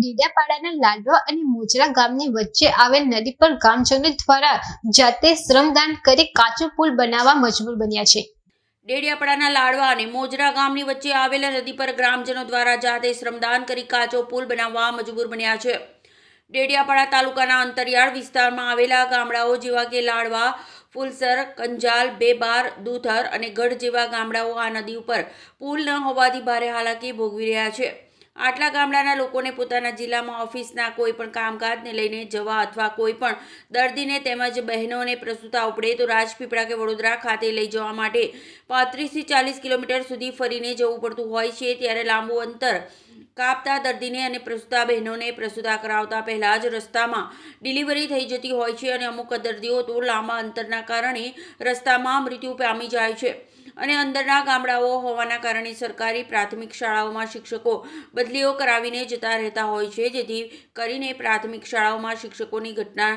ડેડિયાપાડાના લાડવા અને મોજરા ગામની વચ્ચે આવેલ નદી પર ગ્રામજનો દ્વારા જાતે શ્રમદાન કરી કાચો પુલ બનાવવા મજબૂર બન્યા છે। ડેડિયાપાડાના લાડવા અને મોજરા ગામની વચ્ચે આવેલા નદી પર ગ્રામજનો દ્વારા જાતે શ્રમદાન કરી કાચો પુલ બનાવવા મજબૂર બન્યા છે। ડેડિયાપાડા તાલુકાના અંતરિયાળ વિસ્તારમાં આવેલા ગામડાઓ જેવા કે લાડવા, ફુલસર, કંજાલ, બેબાર, દુધર અને ગઢ જેવા ગામડાઓ આ નદી ઉપર પુલ ન હોવાથી ભારે હાલાકી ભોગવી રહ્યા છે। આટલા ગામડાના લોકોને પોતાના જિલ્લામાં ઓફિસના કોઈ પણ કામકાજને લઈને જવા અથવા કોઈ પણ દર્દીને તેમજ બહેનોને પ્રસૂતા ઉપડે તો રાજપીપળા કે વડોદરા ખાતે લઈ જવા માટે 35 થી 40 કિલોમીટર સુધી ફરીને જવું પડતું હોય છે। ત્યારે લાંબુ અંતર કાપતા દર્દીને અને પ્રસૂતા બહેનોને પ્રસૂતા કરાવતા પહેલા જ રસ્તામાં ડિલિવરી થઈ જતી હોય છે અને અમુક દર્દીઓ તો લાંબા અંતરના કારણે રસ્તામાં મૃત્યુ પામી જાય છે અને અંદરના ગામડાઓ હોવાના કારણે સરકારી પ્રાથમિક શાળાઓમાં શિક્ષકો બદલીઓ કરાવીને જતા રહેતા હોય છે, જેથી કરીને પ્રાથમિક શાળાઓમાં શિક્ષકોની ઘટના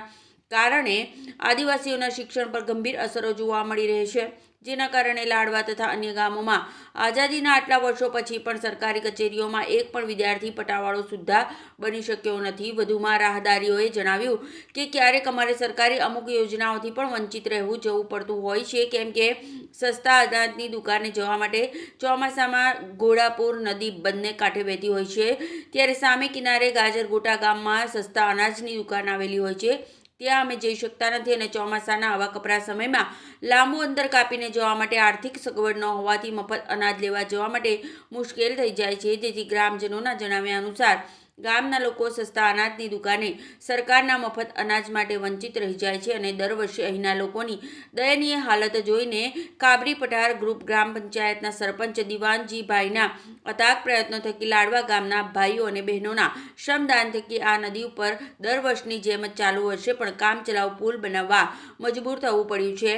કારણે આદિવાસીઓના શિક્ષણ પર ગંભીર અસરો જોવા મળી રહી છે, જેના કારણે લાડવા તથા અન્ય ગામોમાં આઝાદીના આટલા વર્ષો પછી પણ સરકારી કચેરીઓમાં એક પણ વિદ્યાર્થી પટાવાળો સુદ્ધા બની શક્યો નથી। વધુમાં રાહદારીઓએ જણાવ્યું કે ક્યારેક અમારે સરકારી અમુક યોજનાઓથી પણ વંચિત રહેવું જવું પડતું હોય છે, કેમ કે સસ્તા અનાજની દુકાને જવા માટે ચોમાસામાં ઘોડાપુર નદી બંને કાંઠે વહેતી હોય છે, ત્યારે સામે કિનારે ગાજરગોટા ગામમાં સસ્તા અનાજની દુકાન આવેલી હોય છે, ત્યાં અમે જઈ શકતા નથી અને ચોમાસાના આવા કપરા સમયમાં લાંબુ અંતર કાપીને જવા માટે આર્થિક સગવડ ન હોવાથી મફત અનાજ લેવા જવા માટે મુશ્કેલ થઈ જાય છે। જેથી ગ્રામજનોના જણાવ્યા અનુસાર ગામના લોકો સસ્તા અનાજની દુકાને સરકારના મફત અનાજ માટે વંચિત રહી જાય છે અને દર વર્ષે અહીંના લોકોની દયનીય હાલત જોઈને કાબરી પઠાર ગ્રુપ ગ્રામ પંચાયતના સરપંચ દિવાનજીભાઈના અથાગ પ્રયત્નો થકી લાડવા ગામના ભાઈઓ અને બહેનોના શ્રમદાન થકી આ નદી ઉપર દર વર્ષની જેમ જ ચાલુ વર્ષે પણ કામચલાઉ પુલ બનાવવા મજબૂર થવું પડ્યું છે।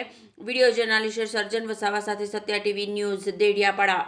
વિડીયો જર્નાલિસ્ટ સર્જન વસાવા સાથે સત્યા ટીવી ન્યૂઝ, ડેડિયાપાડા।